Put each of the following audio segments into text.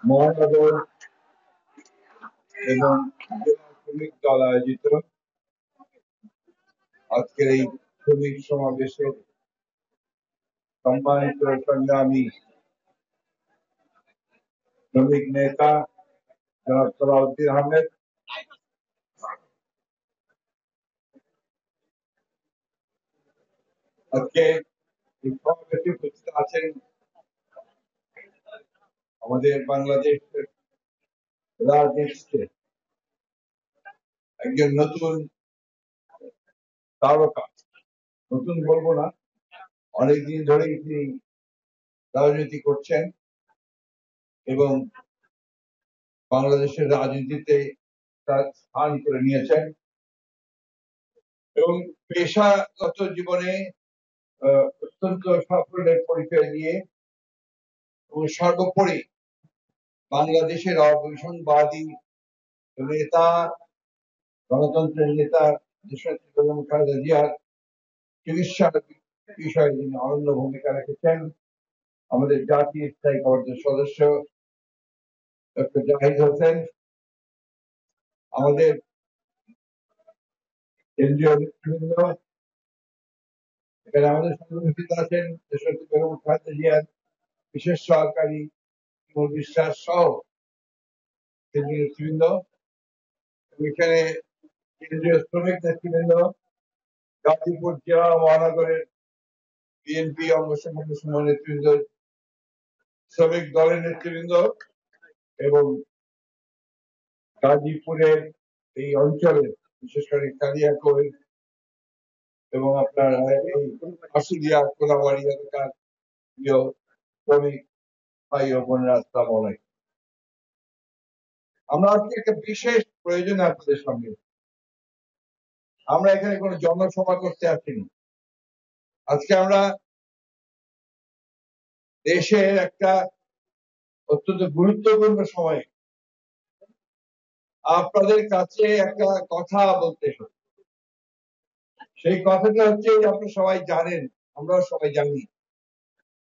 মহানগর এবং জেলা শ্রমিক দল আয়োজিত আজকের এই শ্রমিক সমাবেশে সম্মানিত সংগ্রামী শ্রমিক নেতা জনাব সালাউদ্দিন আহমেদ, আজকে এই সমাবেশে উপস্থিত আছেন আমাদের বাংলাদেশের রাজনীতিতে একজন নতুন তারকা, নতুন বলবো না, অনেকদিন ধরেই তিনি রাজনীতি করছেন এবং বাংলাদেশের রাজনীতিতে তার স্থান করে নিয়েছেন এবং পেশাগত জীবনে অত্যন্ত সাফল্যের পরিচয় দিয়ে এবং সর্বোপরি বাংলাদেশের অবৈষম্যবাদী নেতা, গণতন্ত্রের নেতা দেশনেত্রী বেগম খালেদা জিয়ার চিকিৎসার বিষয়ে তিনি অনন্য ভূমিকা রেখেছেন। আমাদের জাতীয় স্থায়ী কমিটির সদস্য ডক্টর জাহিদ হোসেন, আমাদের কেন্দ্রীয় নেতৃবৃন্দ, এখানে আমাদের সঙ্গে উপস্থিত আছেন দেশনেত্রী বেগম খালেদা জিয়ার বিশেষ সহকারী বিশ্বাস সহ কেন্দ্রীয় নেতৃবৃন্দ, এখানে কেন্দ্রীয় শ্রমিক নেতৃবৃন্দ, গাজীপুর জেলা মহানগরের বিএনপি অঙ্গ সংগঠন নেতৃবৃন্দ, শ্রমিক দলের নেতৃবৃন্দ এবং গাজীপুরের এই অঞ্চলে বিশেষ করে কালিয়াকৈর এবং আপনার এই আশুলিয়া কোলাবাড়ি এলাকার প্রিয় শ্রমিক ভাই ও বোনেরা, আসসালামু আলাইকুম। আমরা আজকে একটা বিশেষ প্রয়োজনে আপনাদের সঙ্গে, আমরা এখানে কোনো জনসভা করতে আসিনি। আজকে আমরা দেশের একটা অত্যন্ত গুরুত্বপূর্ণ সময়ে আপনাদের কাছে একটা কথা বলতে এসেছি। সেই কথাটা হচ্ছে, আপনারা সবাই জানেন, আমরাও সবাই জানি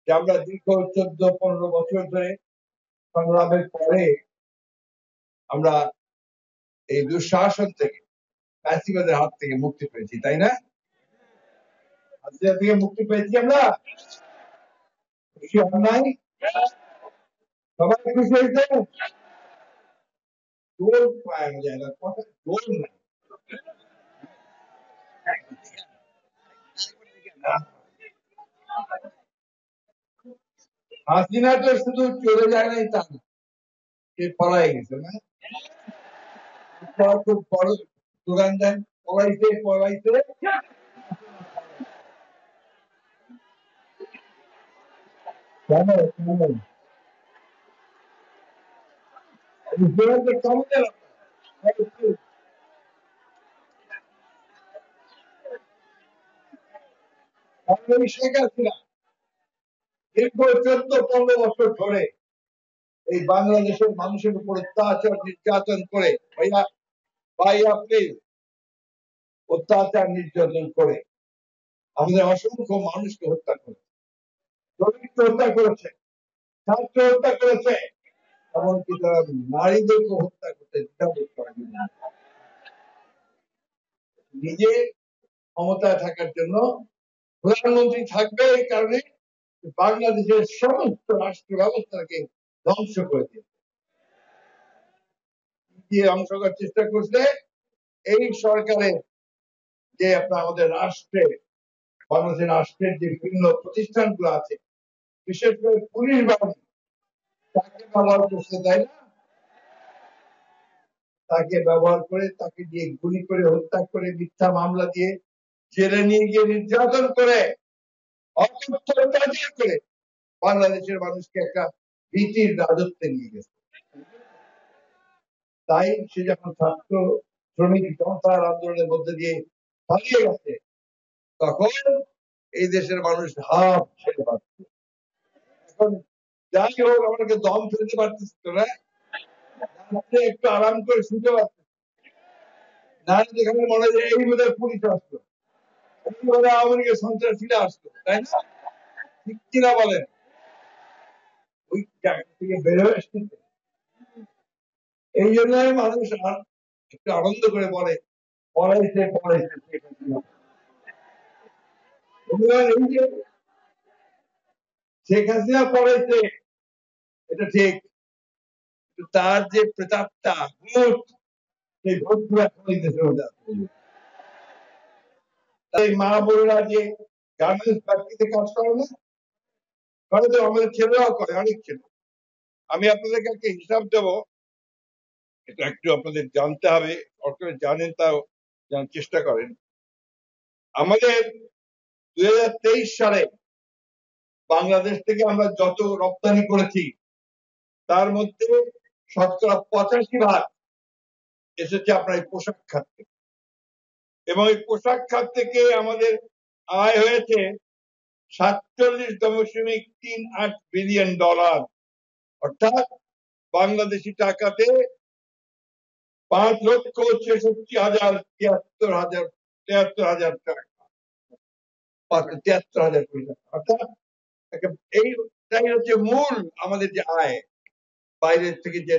যে আমরা দীর্ঘ 14-15 বছর ধরে সংগ্রামের পরে আমরা এই দুঃশাসন থেকে, ফ্যাসিবাদের হাত থেকে মুক্তি পেয়েছি, তাই না? থেকে মুক্তি পেয়েছি আমরা, খুশি হন নাই? সবাই খুশি হয়েছে? জোর পাওয়া যায় না, কথা জোর নাই। হাসিনা তো শুধু চলে যায় নাই তা না, সে পলাই গেছে না, খুব বড় দোকান দেন, পলাইছে পলাইছে কেমন শেখ হাসিনা দীর্ঘ 14-15 বছর ধরে এই বাংলাদেশের মানুষের উপর অত্যাচার নির্যাতন করে, অত্যাচার নির্যাতন করে আমাদের অসংখ্য মানুষকে হত্যা করেছে, শ্রমিককে হত্যা করেছে, ছাত্র হত্যা করেছে, এমনকি তারা নারীদেরকে হত্যা করতে দ্বিধাবোধ করেনি। নিজে ক্ষমতায় থাকার জন্য প্রধানমন্ত্রী থাকবে, এই কারণে বাংলাদেশের সমস্ত রাষ্ট্র ব্যবস্থাকে ধ্বংস করে দিয়ে অংশ করার চেষ্টা করছে। এই সরকারের যে আপনার আমাদের রাষ্ট্রে, বাংলাদেশের রাষ্ট্রের যে বিভিন্ন প্রতিষ্ঠানগুলো আছে, বিশেষ করে পুলিশ বাহিনী, তাকে ব্যবহার করতে দেয় না, তাকে ব্যবহার করে, তাকে দিয়ে গুলি করে, হত্যা করে, মিথ্যা মামলা দিয়ে জেলে নিয়ে গিয়ে নির্যাতন করে, অত্যাচার করে বাংলাদেশের মানুষকে একটা ভীতির রাজত্বে নিয়ে গেছে। তাই সে যখন ছাত্র শ্রমিক জনতার আন্দোলনের মধ্যে দিয়ে পালিয়ে গেছে, তখন এই দেশের মানুষ হাফ ছেড়ে পাচ্ছে। এখন যাই হোক, আমাকে দম ফেলতে পারতেছি তো না, একটু আরাম করে শুতে পারতেছি না, যেখানে মনে হয় এই বোধহয় পুলিশ আসলো, আওয়ামী লীগের সন্ত্রাসীরা আসতো, তাই না? ঠিক কিনা বলেন? ওই জায়গা থেকে বের হয়ে আসতেছে। এই জন্যই মানুষ আর একটু আনন্দ করে বলে পড়াইছে পড়াইছে এই যে শেখ হাসিনা পড়াইছে, এটা ঠিক, তার যে প্রেতাত্মা ভূত, সেই ভূতগুলো এখন এই দেশের মধ্যে আছে। তাই মা বোনেরা যে গার্মেন্টস ফ্যাক্টরিতে কাজ করে না, করে তো আমাদের ছেলেরাও করে, অনেক ছেলে। আমি আপনাদেরকে একটা হিসাব দেব, এটা একটু আপনাদের জানতে হবে, আপনারা জানেন তাও জানার চেষ্টা করেন। আমাদের 2023 সালে বাংলাদেশ থেকে আমরা যত রপ্তানি করেছি তার মধ্যে 85% এসেছে আপনার এই পোশাক খাত থেকে, এবং এই পোশাক খাত থেকে আমাদের আয় হয়েছে 47.38 বিলিয়ন ডলার, অর্থাৎ বাংলাদেশি টাকাতে 5,66,73,000 টাকা, 73,000 কোটি টাকা। অর্থাৎ এইটাই হচ্ছে মূল আমাদের যে আয়, বাইরের থেকে যে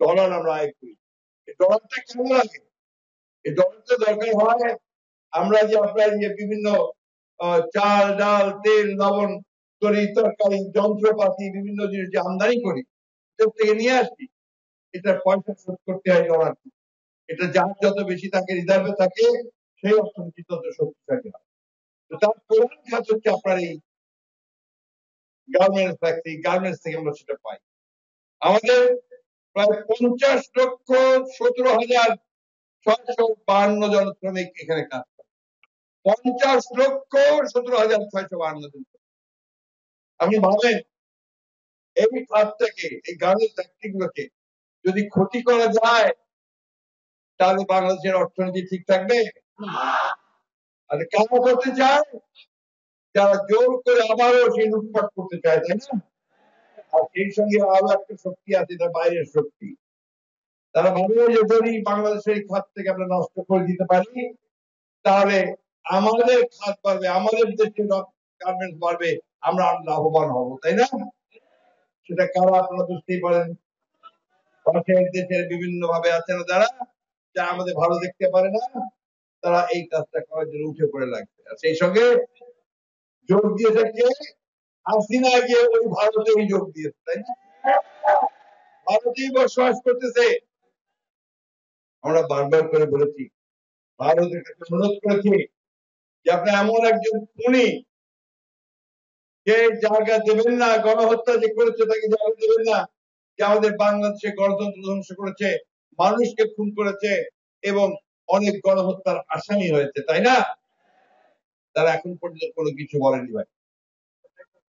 ডলার আমরা আয় করি। এই ডলারটা কেন লাগে? এই ডলারটা দরকার হয় আমরা যে আপনার যে বিভিন্ন চাল ডাল তেল লবণ তরি তরকারি যন্ত্রপাতি বিভিন্ন জিনিস যে আমদানি করি থেকে নিয়ে আসছি, এটা পয়সা শোধ করতে হয় ডলার। এটা যার যত বেশি থাকে, রিজার্ভে থাকে, সেই অর্থনীতি তত শক্তিশালী হয়। তো তার প্রধান খাত হচ্ছে আপনার এই গার্মেন্টস ফ্যাক্টরি, গার্মেন্টস থেকে আমরা সেটা পাই। আমাদের প্রায় 50,17,652 জন শ্রমিক এখানে কাজ করে। 50,17,652 জন। আপনি ভাবেন এই খাতটাকে, এই গার্মেন্টস ফ্যাক্টরি গুলোকে যদি ক্ষতি করা যায়, তাহলে বাংলাদেশের অর্থনীতি ঠিক থাকবে? আর কেন করতে চায়? যারা জোর করে আবারও সেই লুটপাট করতে চায়, তাই না? আর সেই সঙ্গে আরো একটা শক্তি আছে, এটা বাইরের শক্তি। তারা ভাবে যে যদি বাংলাদেশের খাত থেকে আমরা নষ্ট করে দিতে পারি, তাহলে আমাদের খাত বাড়বে, আমাদের দেশের গার্মেন্টস বাড়বে, আমরা লাভবান হব, তাই না? সেটা কারা আপনারা বুঝতেই পারেন। পাশের দেশের বিভিন্ন ভাবে আছে না যারা, যা আমাদের ভালো দেখতে পারে না, তারা এই কাজটা করার জন্য উঠে পড়ে লাগবে। আর সেই সঙ্গে যোগ দিয়েছে কে? হাসিনা গিয়ে ওই ভারতেই যোগ দিয়েছে, তাই না? ভারতেই বসবাস করতেছে। আমরা বারবার করে বলেছি, ভারতের কাছে অনুরোধ করেছি যে আপনি এমন একজন খুনি যে জায়গা দেবেন না, গণহত্যা যে করেছে তাকে জায়গা দেবেন না, যে আমাদের বাংলাদেশে গণতন্ত্র ধ্বংস করেছে, মানুষকে খুন করেছে এবং অনেক গণহত্যার আসামি হয়েছে, তাই না? তারা এখন পর্যন্ত কোনো কিছু বলেনি ভাই।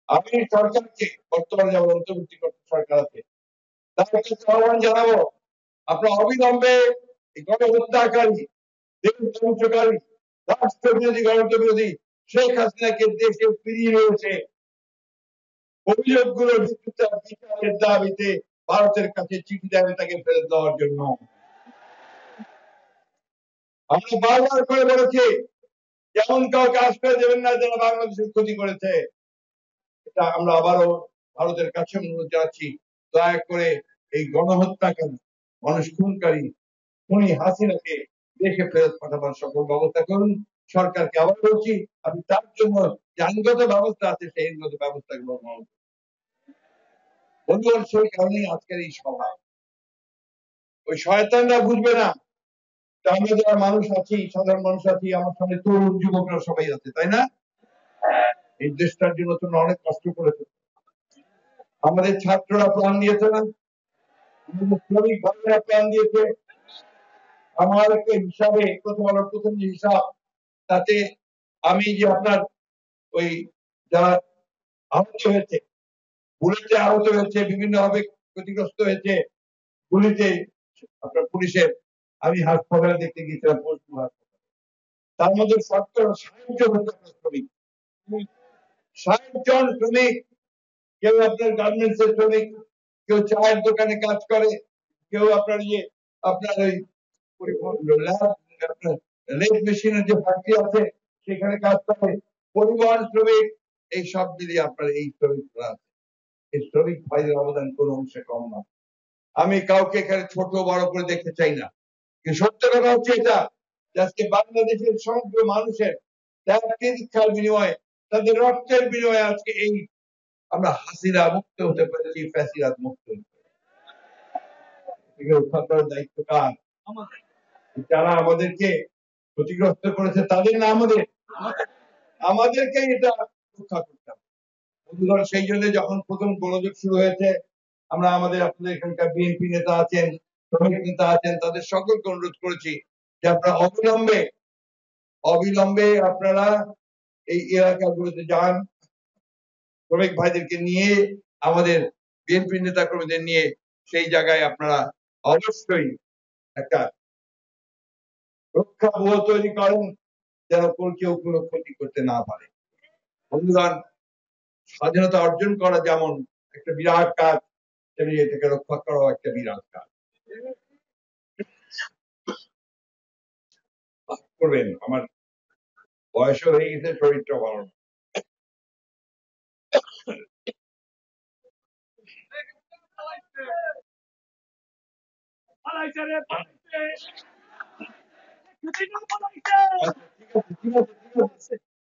আমি সরকারকে, বর্তমানে যেমন অন্তর্বর্তী সরকার আছে, তার কাছে আহ্বান জানাবো, আপনার অবিলম্বে গণহত্যাকারী, দেশ ধ্বংসকারী, রাষ্ট্রবিরোধী, গণতন্ত্র বিরোধী শেখ হাসিনাকে দেশে ফিরিয়ে রয়েছে অভিযোগগুলোর ভিত্তিতে বিচারের দাবিতে ভারতের কাছে চিঠি দেবে তাকে ফেরত দেওয়ার জন্য। আমরা বারবার করে বলেছি, যেমন কাউকে আশ্রয় দেবেন না যারা বাংলাদেশের ক্ষতি করেছে। এটা আমরা আবারও ভারতের কাছে অনুরোধ জানাচ্ছি, দয়া করে এই গণহত্যাকারী, মানুষ খুনকারী, খুনি হাসিনাকে দেশে ফেরত পাঠাবার সকল ব্যবস্থা করুন। সরকারকে আবার বলছি, আমি তার জন্য যে আইনগত ব্যবস্থা আছে সেই আইনগত ব্যবস্থা গ্রহণ। বন্ধুগণ, সেই কারণেই আজকের এই সভা। ওই শয়তানরা বুঝবে না, আমরা যারা মানুষ আছি, সাধারণ মানুষ আছি, আমার সামনে তরুণ যুবকরা সবাই আছে, তাই না? এই দেশটার জন্য তোমরা অনেক কষ্ট করেছো। আমাদের ছাত্ররা প্রাণ দিয়েছে না? আমাদের শ্রমিক ভাইরা প্রাণ দিয়েছে। আমার একটা হিসাবে, প্রথম আলোর প্রথম যে হিসাব, তাতে আমি যে আপনার ওই যারা আহত হয়েছে, বুলেটে আহত হয়েছে, বিভিন্ন ভাবে ক্ষতিগ্রস্ত হয়েছে গুলিতে, আপনার পুলিশের, আমি হাসপাতালে দেখতে গিয়েছিলাম, তার মধ্যে 60 জন শ্রমিক, 60 জন শ্রমিক। কেউ আপনার গার্মেন্টস এর শ্রমিক, কেউ চায়ের দোকানে কাজ করে, কেউ আপনার আপনার ওই লেদ মেশিনের যে ফ্যাক্টরি আছে সেখানে কাজ করে, পরিবহন শ্রমিক, এই সব মিলিয়ে আপনার এই শ্রমিকরা আছে। এই শ্রমিক ভাইদের অবদান কোনো অংশে কম না। আমি কাউকে এখানে ছোট বড় করে দেখতে চাই না, কিন্তু সত্য কথা হচ্ছে এটা, আজকে বাংলাদেশের সমগ্র মানুষের ত্যাগ তিতিক্ষার বিনিময়ে, তাদের রক্তের বিনিময়ে আজকে এই আমরা হাসিনা মুক্ত হতে পেরেছি, ফ্যাসিবাদ মুক্ত হতে পেরেছি। রক্ষা করার দায়িত্ব কার? যারা আমাদেরকে ক্ষতিগ্রস্ত করেছে তাদের না আমাদের? আমাদেরকে এটা রক্ষা করতে হবে বন্ধুগণ। সেই জন্য যখন প্রথম গোলযোগ শুরু হয়েছে, আমরা আমাদের আপনাদের এখানকার বিএনপি নেতা আছেন, শ্রমিক নেতা আছেন, তাদের সকলকে অনুরোধ করেছি যে আপনারা অবিলম্বে আপনারা এই এলাকাগুলোতে যান, শ্রমিক ভাইদেরকে নিয়ে, আমাদের বিএনপি নেতা কর্মীদের নিয়ে সেই জায়গায় আপনারা অবশ্যই একটা রক্ষা ব্যুহ তৈরি করেন, যেন কেউ কোনো ক্ষতি করতে না পারে। বন্ধুগণ, স্বাধীনতা অর্জন করা যেমন একটা বিরাট কাজ, তেমনি এটাকে রক্ষা করাও একটা বিরাট কাজ। করবেন, আমার বয়সও হয়ে গেছে, শরীরটা ভালো না।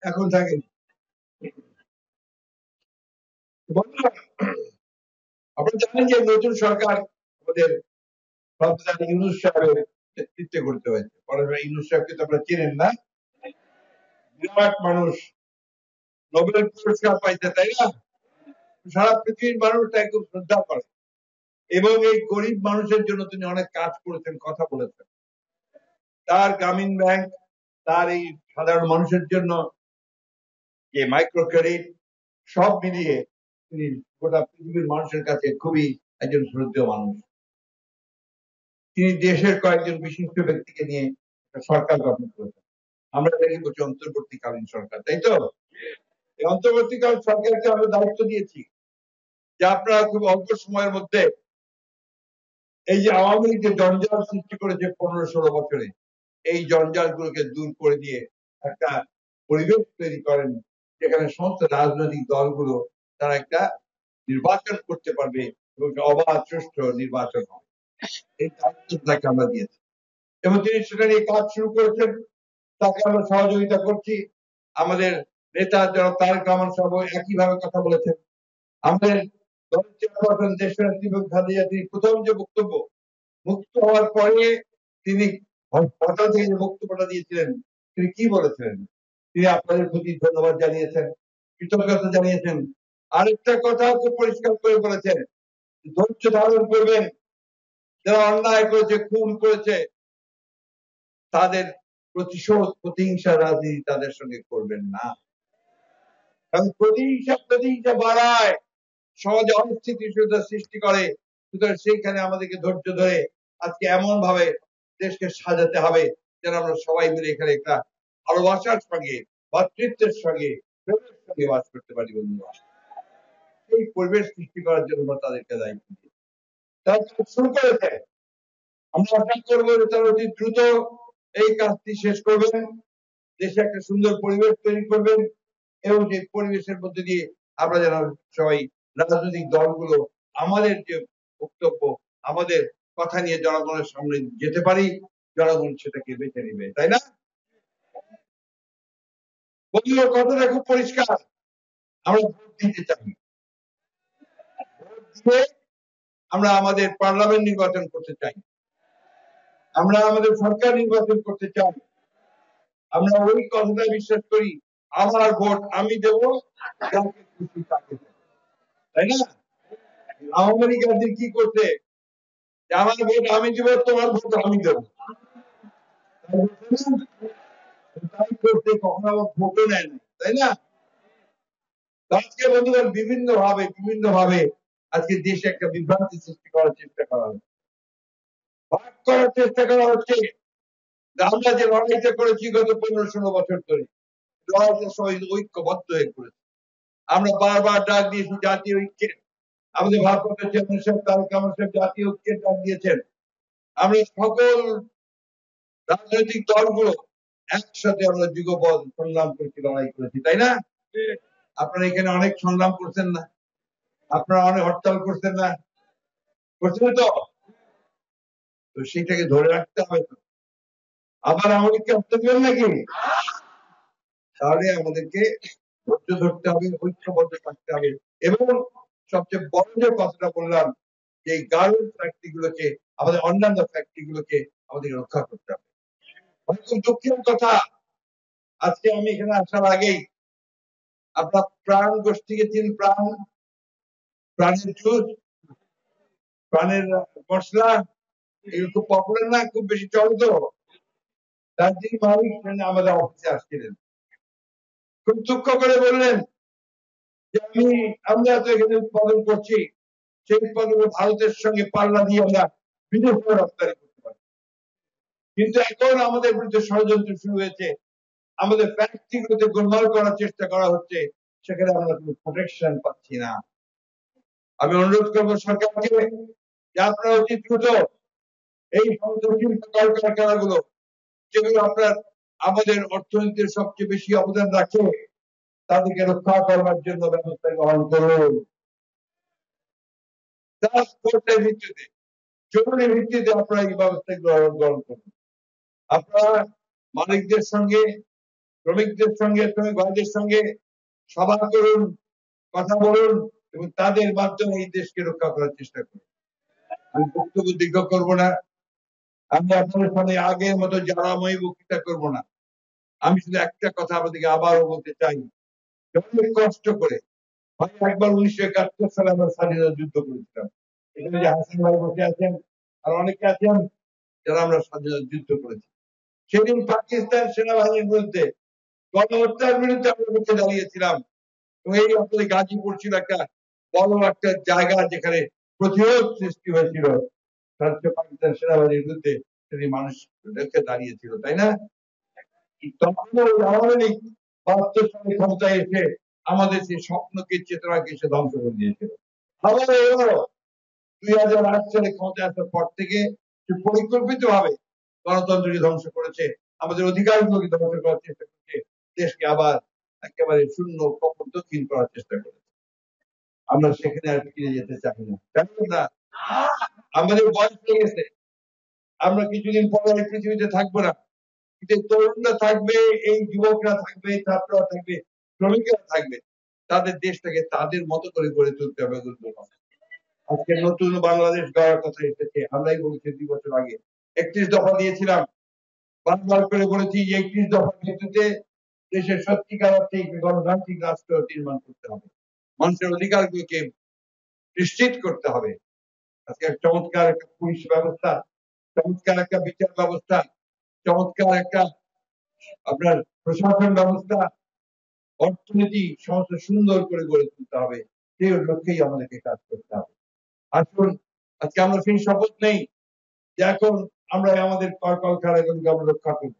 এখন থাকেন আপনারা জানেন যে নতুন সরকার আমাদের ইউনূস সাহেবের নেতৃত্বে করতে হয়েছে। ইউনূস সাহেবকে তো আপনারা চেনেন না, বিরাট মানুষ, নোবেল পুরস্কার পাইছে, তাই না? সারা পৃথিবীর মানুষ তাকে খুব শ্রদ্ধা করে, এবং এই গরিব মানুষের জন্য তিনি অনেক কাজ করেছেন, কথা বলেছেন। তার গ্রামীণ ব্যাংক, তার এই সাধারণ মানুষের জন্য যে মাইক্রো ক্রেডিট, সব মিলিয়ে তিনি গোটা পৃথিবীর মানুষের কাছে খুবই একজন শ্রদ্ধেয় মানুষ। তিনি দেশের কয়েকজন বিশিষ্ট ব্যক্তিকে নিয়ে সরকার গঠন করেছেন। আমরা দেখি বলছি অন্তর্বর্তীকালীন সরকার, তাই তো? এই অন্তর্বর্তীকালীন সরকারকে আমরা দায়িত্ব দিয়েছি যে আপনারা খুব অল্প সময়ের মধ্যে এই যে আওয়ামী লীগ যে জঞ্জাল সৃষ্টি করেছে 15-16 বছরে, এই জঞ্জাল গুলোকে দূর করে দিয়ে একটা পরিবেশ তৈরি করেন যেখানে সমস্ত রাজনৈতিক দলগুলো তারা একটা নির্বাচন করতে পারবে এবং অবাধ সুষ্ঠু নির্বাচন হবে। এই দায়িত্ব তাকে আমরা দিয়েছি এবং তিনি সেটা নিয়ে কাজ শুরু করেছেন। তাকে আমরা সহযোগিতা করছি। আমাদের নেতা যারা তারেক রহমান সাহেব একইভাবে কথা বলেছেন। আমাদের দলের চেয়ারপারসন দেশনেত্রী খালেদা জিয়ার প্রথম যে বক্তব্য, মুক্ত হওয়ার পরে তিনি হঠাৎ থেকে যে বক্তব্যটা দিয়েছিলেন, তিনি কি বলেছিলেন? তিনি আপনাদের প্রতি ধন্যবাদ জানিয়েছেন, কৃতজ্ঞতা জানিয়েছেন। আরেকটা কথা খুব পরিষ্কার করে বলেছেন, ধৈর্য ধারণ করবেন, যারা অন্যায় করেছে, খুন করেছে, তাদের প্রতিশোধ, প্রতিহিংসা রাজনীতি তাদের সঙ্গে করবেন না। কারণ প্রতিহিংসা বাড়ায়, সমাজে অনিশ্চিতিশীলতা সৃষ্টি করে। সুতরাং সেইখানে আমাদেরকে ধৈর্য ধরে আজকে এমন ভাবে দেশকে সাজাতে হবে যেন আমরা সবাই মিলে এখানে একটা ভালোবাসার সঙ্গে, ভাতৃত্বের সঙ্গে, প্রেমের সঙ্গে বাস করতে পারি। বন্ধুরা, এই পরিবেশ সৃষ্টি করার জন্য আমরা তাদেরকে দায়িত্ব দিই। তারা শুরু করেছে, আমরা আশা করবো যে তারা অতি দ্রুত এই কাজটি শেষ করবেন, দেশে একটা সুন্দর পরিবেশ তৈরি করবেন, এবং যে পরিবেশের মধ্যে দিয়ে আমরা যেন সবাই রাজনৈতিক দলগুলো আমাদের যে বক্তব্য, আমাদের কথা নিয়ে জনগণের সামনে যেতে পারি, জনগণ সেটাকে বেছে নেবে, তাই না? বন্ধুরা, কথাটা খুব পরিষ্কার, আমরা ভোট দিতে চাই। ভোট দিয়ে আমরা আমাদের পার্লামেন্ট নির্বাচন করতে চাই, আমরা আমাদের সরকার নির্বাচন করতে চাই। আমরা ওই কথাটা বিশ্বাস করি, আমার ভোট আমি দেব, যাকে খুশি তাকে দেব, তাই না? আওয়ামী লীগ একদিন কি করতে, আমার ভোট আমি দিব, তোমার ভোট আমি দেব, তাই করতে কখনো আমার ভোটও নেয় না, তাই না? আজকে বন্ধুগণ বিভিন্ন ভাবে আজকে দেশে একটা বিভ্রান্তি সৃষ্টি করার চেষ্টা করা হচ্ছে, ভাগ করার চেষ্টা করা হচ্ছে। আমরা যে লড়াইটা করেছি গত 15-16 বছর ধরে, লড়াইটা সবাই ঐক্যবদ্ধ হয়ে করেছে। আমরা বারবার ডাক দিয়েছি জাতীয় ঐক্যের, আমাদের ভারপ্রাপ্ত চেয়ারম্যান সাহেব তারেক রহমান সাহেব জাতীয় ঐক্যের ডাক দিয়েছেন। আমরা সকল রাজনৈতিক দলগুলো একসাথে আমরা যুগপৎ সংগ্রাম করেছি, লড়াই করেছি, তাই না? আপনারা এখানে অনেক সংগ্রাম করছেন না? আপনারা অনেক হরতাল করছেন না? করছেন তো? তো সেটাকে ধরে রাখতে হবে তো। আবার আমাদেরকে হত্যা দেবেন নাকি? তাহলে আমাদেরকে ধৈর্য ধরতে হবে, ঐক্যবদ্ধ থাকতে হবে, এবং সবচেয়ে বড় যে কথাটা বললাম, যে এই গার্মেন্টস ফ্যাক্টরি গুলোকে, আমাদের অন্যান্য ফ্যাক্টরি গুলোকে আমাদেরকে রক্ষা করতে হবে। খুব দুঃখের কথা, আজকে আমি এখানে আসার আগেই আপনার প্রাণ গোষ্ঠীকে চিন, প্রাণের জুস, প্রাণের মশলা, এগুলো খুব পপুলার না, খুব বেশি চলে তো। তার যিনি মালিক আমাদের অফিসে আসছিলেন, খুব দুঃখ করে বললেন যে আমরা তো এখানে উৎপাদন করছি, সেই উৎপাদন ভারতের সঙ্গে পাল্লা দিয়ে আমরা বিদেশে রপ্তানি করতে পারি, কিন্তু এখন আমাদের বিরুদ্ধে ষড়যন্ত্র শুরু হয়েছে, আমাদের ফ্যাক্টরি গুলোতে গোলমাল করার চেষ্টা করা হচ্ছে, সেখানে আমরা কোনো প্রোটেকশন পাচ্ছি না। আমি অনুরোধ করবো সরকারকে যে আপনারা অতি দ্রুত এই সমস্ত শিল্প কলকারখানাগুলো, যেগুলো আপনার আমাদের অর্থনীতির সবচেয়ে বেশি অবদান রাখে, তাদেরকে রক্ষা করবার জন্য ব্যবস্থা গ্রহণ করুন। ভিত্তিতে, জরুরি ভিত্তিতে আপনারা এই ব্যবস্থা গ্রহণ করুন। আপনারা মালিকদের সঙ্গে, শ্রমিকদের সঙ্গে, শ্রমিক ভাইদের সঙ্গে সভা করুন, কথা বলুন, এবং তাদের মাধ্যমে এই দেশকে রক্ষা করার চেষ্টা করুন। আমি বক্তব্য দীর্ঘ করবো না, আমি আপনাদের সামনে আগের মতো জ্বালাময়ী বক্তৃতা করবো না। আমি শুধু একটা কথা আপনাদেরকে আবারও বলতে চাই, অনেক কষ্ট করে, ভাই একবার 1971 সালে আমরা স্বাধীনতা যুদ্ধ করেছিলাম, এখানে যে হাসান ভাই বসে আছেন আর অনেকে আছেন যারা আমরা স্বাধীনতা যুদ্ধ করেছি। সেদিন পাকিস্তান সেনাবাহিনীর বিরুদ্ধে, গণহত্যার বিরুদ্ধে আমরা মুখে দাঁড়িয়েছিলাম, এবং এই অঞ্চলে গাজীপুর ছিল একটা বড় একটা জায়গা যেখানে প্রতিরোধ সৃষ্টি হয়েছিল, পাকিস্তান সেনাবাহিনীর বিরুদ্ধে সেদিন মানুষ রেখে দাঁড়িয়েছিল, তাই না? তখন আওয়ামী লীগ 72 সালে ক্ষমতায় এসে আমাদের সেই স্বপ্নকে, চেতনাকে সে ধ্বংস করে দিয়েছিল। আবার এবারও 2008 সালে ক্ষমতায় আসার পর থেকে সে পরিকল্পিত ভাবে গণতন্ত্রকে ধ্বংস করেছে, আমাদের অধিকারগুলোকে ধ্বংস করার চেষ্টা করছে, দেশকে আবার একেবারে শূন্য দক্ষিণ করার চেষ্টা করেছে। আমরা সেখানে আর ফিরে যেতে চাই না, জানেন না? আমাদের বয়স হয়ে গেছে, আমরা কিছুদিন পরে এই পৃথিবীতে থাকবো না, কিন্তু তরুণরা থাকবে, এই যুবকরা থাকবে, ছাত্ররা থাকবে, শ্রমিকরা থাকবে, তাদের দেশটাকে তাদের মতো করে গড়ে তুলতে হবে। আজকে নতুন বাংলাদেশ গড়ার কথা এসেছে, আমরাই বলেছি 2 বছর আগে 31 দফা দিয়েছিলাম, বারবার করে বলেছি যে 31 দফার ভিত্তিতে দেশের সত্যিকার অর্থে গণতান্ত্রিক রাষ্ট্র নির্মাণ করতে হবে, মানুষের অধিকারগুলোকে নিশ্চিত করতে হবে। আজকে চমৎকার একটা পুলিশ ব্যবস্থা, চমৎকার একটা বিচার ব্যবস্থা, চমৎকার একটা আপনার প্রশাসন ব্যবস্থা, অর্থনীতি সমস্ত সুন্দর করে গড়ে তুলতে হবে, সেই লক্ষ্যেই আমাদেরকে কাজ করতে হবে। আসুন আজকে আমরা সেই শপথ নেই যে এখন আমরা আমাদের কলকারখানাগুলোকে আমরা রক্ষা করবো,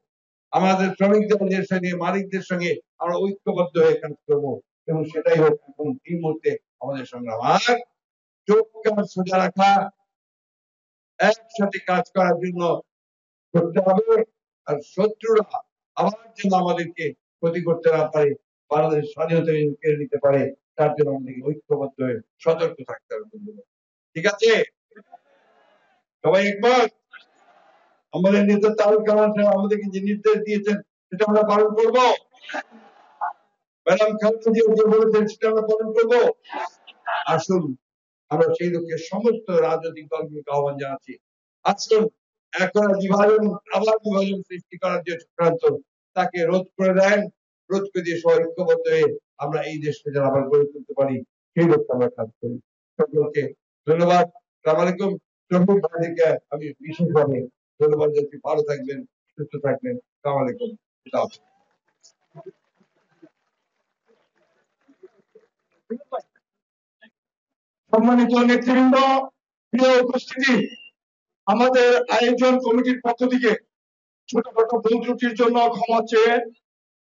আমাদের শ্রমিকদের সঙ্গে, মালিকদের সঙ্গে আমরা ঐক্যবদ্ধ হয়ে কাজ করবো, এবং সেটাই হোক এখন এই মুহূর্তে আমাদের সংগ্রাম। আর চোখ কান সোজা রাখা, একসাথে কাজ করার জন্য করতে হবে, আর শত্রুরা আবার যেন আমাদেরকে ক্ষতি করতে না পারে, বাংলাদেশ স্বাধীনতা কেড়ে নিতে পারে, তার জন্য আমাদেরকে ঐক্যবদ্ধ হয়ে সতর্ক থাকতে হবে। ঠিক আছে, সবাই একবার আমাদের নেতা তারেক রহমান সাহেব আমাদেরকে যে নির্দেশ দিয়েছেন সেটা আমরা পালন করব, ম্যাডাম খালেদা জিয়া যে বলেছেন সেটা আমরা পালন করব। আসুন আমরা সেই লক্ষ্যে সমস্ত রাজনৈতিক দলগুলোকে আহ্বান জানাচ্ছি, আসুন এখন আবার বিভাজন সৃষ্টি করার যে চক্রান্ত, তাকে রোধ করে দেন, রোধ করে দিয়ে সবাই ঐক্যবদ্ধ হয়ে আমরা এই দেশকে যেন আবার গড়ে তুলতে পারি, সেই লক্ষ্যে আমরা কাজ করি। সকলকে ধন্যবাদ। আসসালামু আলাইকুম। শ্রমিক ভাইদেরকে আমি বিশেষভাবে ধন্যবাদ জানাচ্ছি। ভালো থাকবেন, সুস্থ থাকবেন। আসসালামু আলাইকুম। সম্মানিত নেতৃবৃন্দ, প্রিয় উপস্থিতি, আমাদের আয়োজন কমিটির পক্ষ থেকে ছোটখাটো ভুল ত্রুটির জন্য ক্ষমা চেয়ে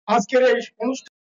আজকের এই অনুষ্ঠান